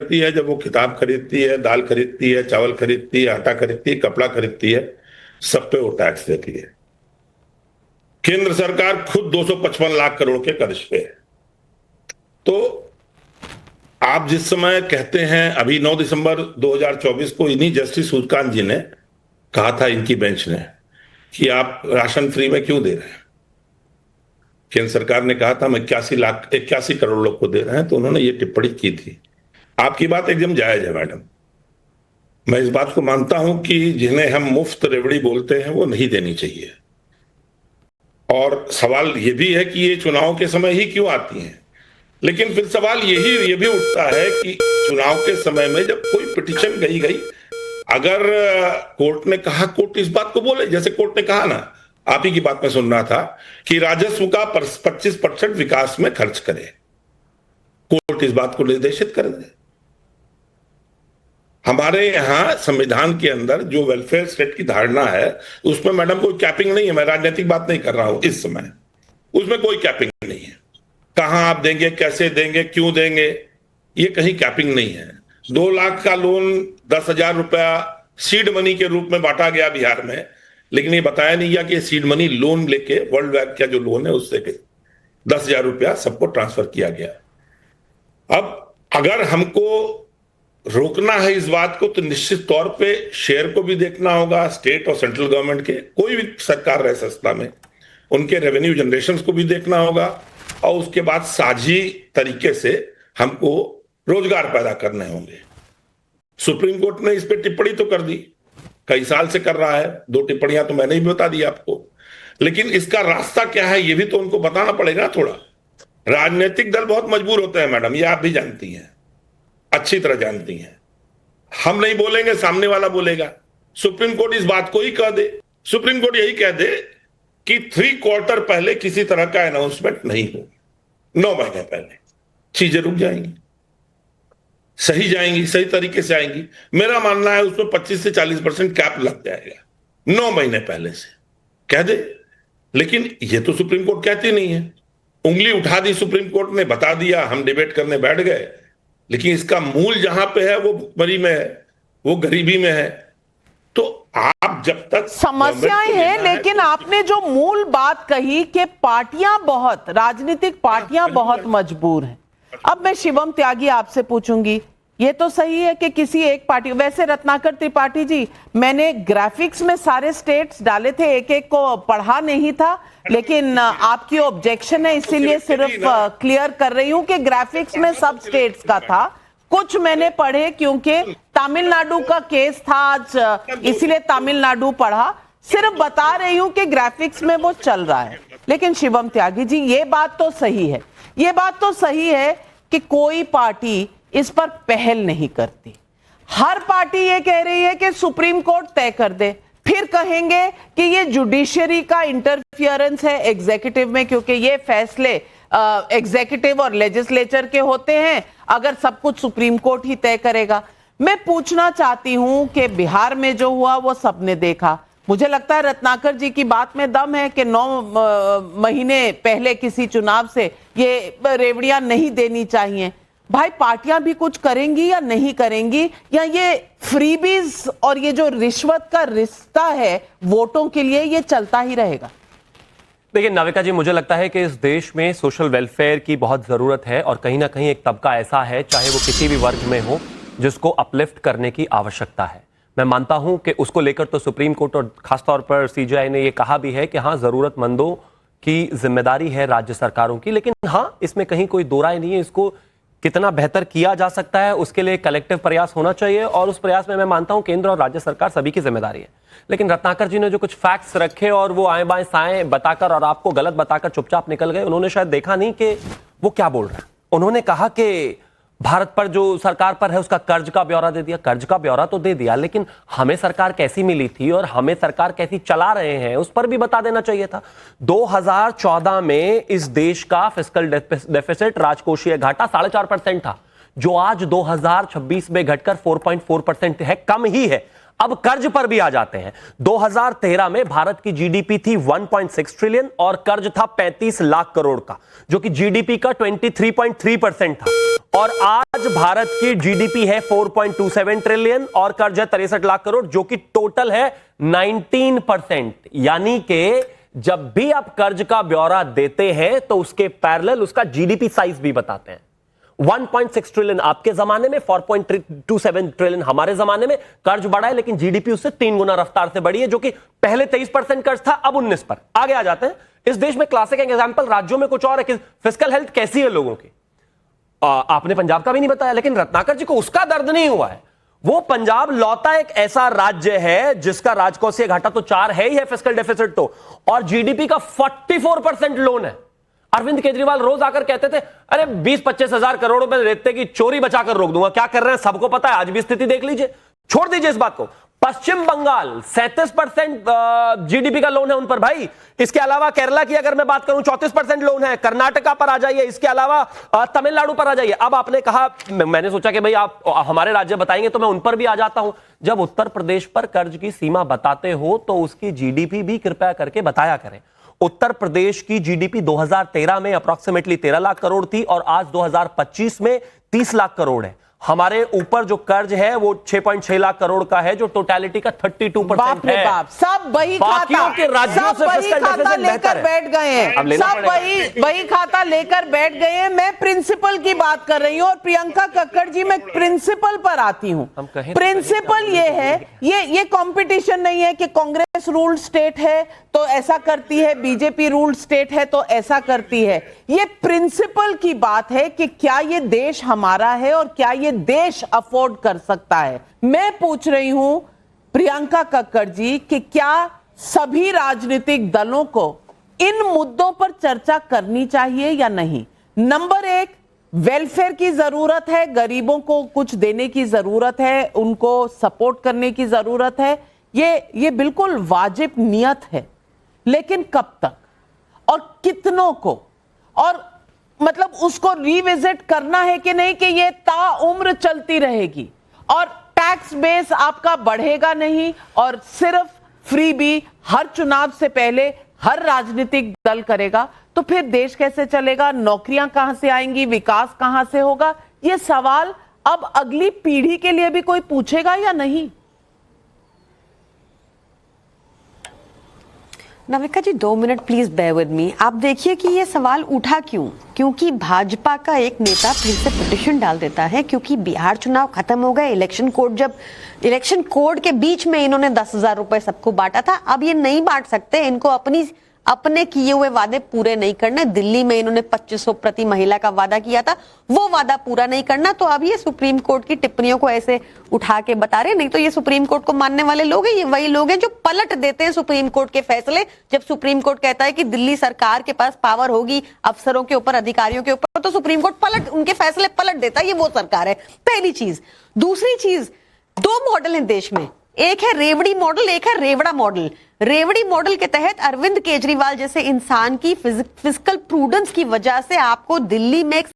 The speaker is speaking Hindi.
करती है जब वो किताब खरीदती है, दाल खरीदती है, चावल खरीदती है, आटा खरीदती है, कपड़ा खरीदती है, सब पे वो टैक्स देती है। केंद्र सरकार खुद 255 लाख करोड़ के कर्ज पे है। तो आप जिस समय कहते हैं, अभी 9 दिसंबर 2024 को इन्हीं जस्टिस सूर्यकांत जी ने कहा था, इनकी बेंच ने, कि आप राशन फ्री में क्यों दे रहे हैं। केंद्र सरकार ने कहा था हम 81 करोड़ लोग को दे रहे हैं, तो उन्होंने ये टिप्पणी की थी। आपकी बात एकदम जायज है मैडम। मैं इस बात को मानता हूं कि जिन्हें हम मुफ्त रेवड़ी बोलते हैं वो नहीं देनी चाहिए। और सवाल ये भी है कि ये चुनाव के समय ही क्यों आती हैं। लेकिन फिर सवाल ये भी उठता है कि चुनाव के समय में जब कोई पिटीशन गई, अगर कोर्ट ने कहा, कोर्ट इस बात को बोले, जैसे कोर्ट ने कहा ना, आप ही की बात में सुन रहा था कि राजस्व का 25% विकास में खर्च करे, कोर्ट इस बात को निर्देशित कर दे। हमारे यहां संविधान के अंदर जो वेलफेयर स्टेट की धारणा है, उसमें मैडम कोई कैपिंग नहीं है। मैं राजनीतिक बात नहीं कर रहा हूं इस समय, उसमें कोई कैपिंग नहीं है। कहां आप देंगे, कैसे देंगे, क्यों देंगे, ये कहीं कैपिंग नहीं है। 2 लाख का लोन 10,000 रुपया सीड मनी के रूप में बांटा गया बिहार में, लेकिन ये बताया नहीं गया कि सीड मनी लोन लेके वर्ल्ड बैंक का जो लोन है उससे 10,000 रुपया सबको ट्रांसफर किया गया। अब अगर हमको रोकना है इस बात को, तो निश्चित तौर पे शेयर को भी देखना होगा, स्टेट और सेंट्रल गवर्नमेंट के, कोई भी सरकार रहे सत्ता में, उनके रेवेन्यू जनरेशन को भी देखना होगा, और उसके बाद साझी तरीके से हमको रोजगार पैदा करने होंगे। सुप्रीम कोर्ट ने इस पे टिप्पणी तो कर दी, कई साल से कर रहा है, 2 टिप्पणियां तो मैंने ही बता दी आपको, लेकिन इसका रास्ता क्या है ये भी तो उनको बताना पड़ेगा थोड़ा। राजनीतिक दल बहुत मजबूर होते हैं मैडम, ये आप भी जानती हैं, अच्छी तरह जानती हैं। हम नहीं बोलेंगे, सामने वाला बोलेगा। सुप्रीम कोर्ट इस बात को ही कह दे, सुप्रीम कोर्ट यही कह दे कि 3 क्वार्टर पहले किसी तरह का अनाउंसमेंट नहीं हो, 9 महीने पहले चीजें रुक जाएंगी, सही जाएंगी, सही तरीके से आएंगी। मेरा मानना है उसमें 25 से 40% कैप लग जाएगा 9 महीने पहले से कह दे। लेकिन ये तो सुप्रीम कोर्ट कहती नहीं है, उंगली उठा दी सुप्रीम कोर्ट ने, बता दिया, हम डिबेट करने बैठ गए, लेकिन इसका मूल जहां पे है वो भुखमरी में है, वो गरीबी में है। तो आप जब तक समस्याएं हैं, लेकिन आपने जो मूल बात कही कि पार्टियां बहुत, राजनीतिक पार्टियां बहुत मजबूर हैं। अब मैं शिवम त्यागी आपसे पूछूंगी, ये तो सही है कि किसी एक पार्टी, वैसे रत्नाकर त्रिपाठी जी, मैंने ग्राफिक्स में सारे स्टेट्स डाले थे, एक एक को पढ़ा नहीं था, लेकिन आपकी ऑब्जेक्शन है इसीलिए सिर्फ क्लियर कर रही हूं कि ग्राफिक्स में सब स्टेट्स का था। कुछ मैंने पढ़े क्योंकि तमिलनाडु का केस था आज, इसीलिए तमिलनाडु पढ़ा। सिर्फ बता रही हूं कि ग्राफिक्स में वो चल रहा है। लेकिन शिवम त्यागी जी, ये बात तो सही है, ये बात तो सही है कि कोई पार्टी इस पर पहल नहीं करती। हर पार्टी ये कह रही है कि सुप्रीम कोर्ट तय कर दे, फिर कहेंगे कि ये जुडिशरी का इंटरफियरेंस है एग्जीक्यूटिव में, क्योंकि ये फैसले एग्जीक्यूटिव और लेजिस्लेचर के होते हैं, अगर सब कुछ सुप्रीम कोर्ट ही तय करेगा। मैं पूछना चाहती हूं कि बिहार में जो हुआ वो सबने देखा। मुझे लगता है रत्नाकर जी की बात में दम है कि 9 महीने पहले किसी चुनाव से ये रेवड़ियां नहीं देनी चाहिए। भाई, पार्टियां भी कुछ करेंगी या नहीं करेंगी, या ये फ्रीबीज और ये जो रिश्वत का रिश्ता है वोटों के लिए, ये चलता ही रहेगा? देखिए नाविका जी, मुझे लगता है कि इस देश में सोशल वेलफेयर की बहुत जरूरत है, और कहीं ना कहीं एक तबका ऐसा है, चाहे वो किसी भी वर्ग में हो, जिसको अपलिफ्ट करने की आवश्यकता है। मैं मानता हूं कि उसको लेकर तो सुप्रीम कोर्ट और खासतौर पर सीजेआई ने यह कहा भी है कि हाँ, जरूरतमंदों की जिम्मेदारी है राज्य सरकारों की, लेकिन हाँ, इसमें कहीं कोई दो राय नहीं है। इसको कितना बेहतर किया जा सकता है उसके लिए कलेक्टिव प्रयास होना चाहिए, और उस प्रयास में मैं मानता हूं केंद्र और राज्य सरकार सभी की जिम्मेदारी है। लेकिन रत्नाकर जी ने जो कुछ फैक्ट्स रखे और वो आए बाएं साएं बताकर और आपको गलत बताकर चुपचाप निकल गए, उन्होंने शायद देखा नहीं कि वो क्या बोल रहे हैं। उन्होंने कहा कि भारत पर जो सरकार पर है उसका कर्ज का ब्यौरा दे दिया। कर्ज का ब्यौरा तो दे दिया, लेकिन हमें सरकार कैसी मिली थी और हमें सरकार कैसी चला रहे हैं उस पर भी बता देना चाहिए था। 2014 में इस देश का फिस्कल डेफिसिट, राजकोषीय घाटा 4.5% था, जो आज 2026 में घटकर 4.4% है, कम ही है। अब कर्ज पर भी आ जाते हैं। 2013 में भारत की जीडीपी थी 1.6 ट्रिलियन और कर्ज था 35 लाख करोड़ का, जो कि जीडीपी का 23.3% था। और आज भारत की जीडीपी है 4.27 ट्रिलियन और कर्ज है 63 लाख करोड़, जो कि टोटल है 19%। यानी कि जब भी आप कर्ज का ब्यौरा देते हैं तो उसके पैरेलल उसका जीडीपी साइज भी बताते हैं। 1.6 ट्रिलियन आपके जमाने में, 4.27 ट्रिलियन हमारे जमाने में। कर्ज बढ़ा है लेकिन जीडीपी उससे 3 गुना रफ्तार से बढ़ी है, जो कि पहले 23% कर्ज था, अब 19 पर। आगे आ जाते हैं। इस देश में क्लासिक एग्जांपल राज्यों में कुछ और है कि फिस्कल हेल्थ कैसी है लोगों की। आपने पंजाब का भी नहीं बताया, लेकिन रत्नाकर जी को उसका दर्द नहीं हुआ है। वो पंजाब लौटा एक ऐसा राज्य है जिसका राजकोषीय घाटा तो 4 है ही है, फिस्कल डेफिसिट तो, और जीडीपी का 44% लोन है। अरविंद केजरीवाल रोज आकर कहते थे अरे 20-25 हजार करोड़ रुपए रेते की चोरी बचाकर रोक दूंगा। क्या कर रहे हैं सबको पता है, आज भी स्थिति देख लीजिए। छोड़ दीजिए इस बात को। पश्चिम बंगाल 37% जीडीपी का लोन है उन पर भाई। इसके अलावा केरला की अगर मैं बात करूं 34% लोन है। कर्नाटका पर आ जाइए, इसके अलावा तमिलनाडु पर आ जाइए। अब आपने कहा, मैंने सोचा कि भाई आप हमारे राज्य बताएंगे तो मैं उन पर भी आ जाता हूं। जब उत्तर प्रदेश पर कर्ज की सीमा बताते हो तो उसकी जीडीपी भी कृपया करके बताया करें। उत्तर प्रदेश की जीडीपी 2013 में अप्रॉक्सीमेटली 13 लाख करोड़ थी और आज 2025 में 30 लाख करोड़ है। हमारे ऊपर जो कर्ज है वो 6.6 लाख करोड़ का है, जो टोटलिटी का 32% है। बाप, सब बही बाकियों के राज्यों से बही खाता लेकर बैठ गए हैं, सब बही खाता लेकर बैठ गए हैं। मैं प्रिंसिपल की बात कर रही हूं और प्रियंका कक्कड़ जी, मैं प्रिंसिपल पर आती हूं। प्रिंसिपल ये है, ये कंपटीशन नहीं है कि कांग्रेस रूल्ड स्टेट है तो ऐसा करती है, बीजेपी रूल्ड स्टेट है तो ऐसा करती है। ये प्रिंसिपल की बात है कि क्या ये देश हमारा है और क्या ये देश अफोर्ड कर सकता है। मैं पूछ रही हूं प्रियंका कक्कड़ जी कि क्या सभी राजनीतिक दलों को इन मुद्दों पर चर्चा करनी चाहिए या नहीं। नंबर 1, वेलफेयर की जरूरत है, गरीबों को कुछ देने की जरूरत है, उनको सपोर्ट करने की जरूरत है, ये बिल्कुल वाजिब नियत है। लेकिन कब तक और कितनों को, और मतलब उसको रिविजिट करना है कि नहीं कि ये ताउम्र चलती रहेगी और टैक्स बेस आपका बढ़ेगा नहीं और सिर्फ फ्रीबी हर चुनाव से पहले हर राजनीतिक दल करेगा, तो फिर देश कैसे चलेगा, नौकरियां कहां से आएंगी, विकास कहां से होगा। ये सवाल अब अगली पीढ़ी के लिए भी कोई पूछेगा या नहीं। Navika ji 2 minute please bear with me. आप देखिए कि ये सवाल उठा क्यों, क्योंकि भाजपा का एक नेता फिर से पिटीशन डाल देता है, क्योंकि बिहार चुनाव खत्म हो गए। इलेक्शन कोड के बीच में इन्होंने 10,000 रुपए सबको बांटा था। अब ये नहीं बांट सकते, इनको अपने किए हुए वादे पूरे नहीं करने। दिल्ली में इन्होंने 2500 प्रति महिला का वादा किया था, वो वादा पूरा नहीं करना। तो अब ये सुप्रीम कोर्ट की टिप्पणियों को ऐसे उठा के बता रहे। नहीं तो ये सुप्रीम कोर्ट को मानने वाले लोग हैं, ये वही लोग हैं जो पलट देते हैं सुप्रीम कोर्ट के फैसले। जब सुप्रीम कोर्ट कहता है कि दिल्ली सरकार के पास पावर होगी अफसरों के ऊपर, अधिकारियों के ऊपर, तो सुप्रीम कोर्ट उनके फैसले पलट देता है। ये वो सरकार है, पहली चीज। दूसरी चीज, 2 मॉडल हैं देश में, एक है रेवड़ी मॉडल, एक है रेवड़ा मॉडल। रेवड़ी मॉडल के तहत अरविंद केजरीवाल जैसे इंसान की फिजिकल प्रूडेंस की वजह से आपको दिल्ली में एक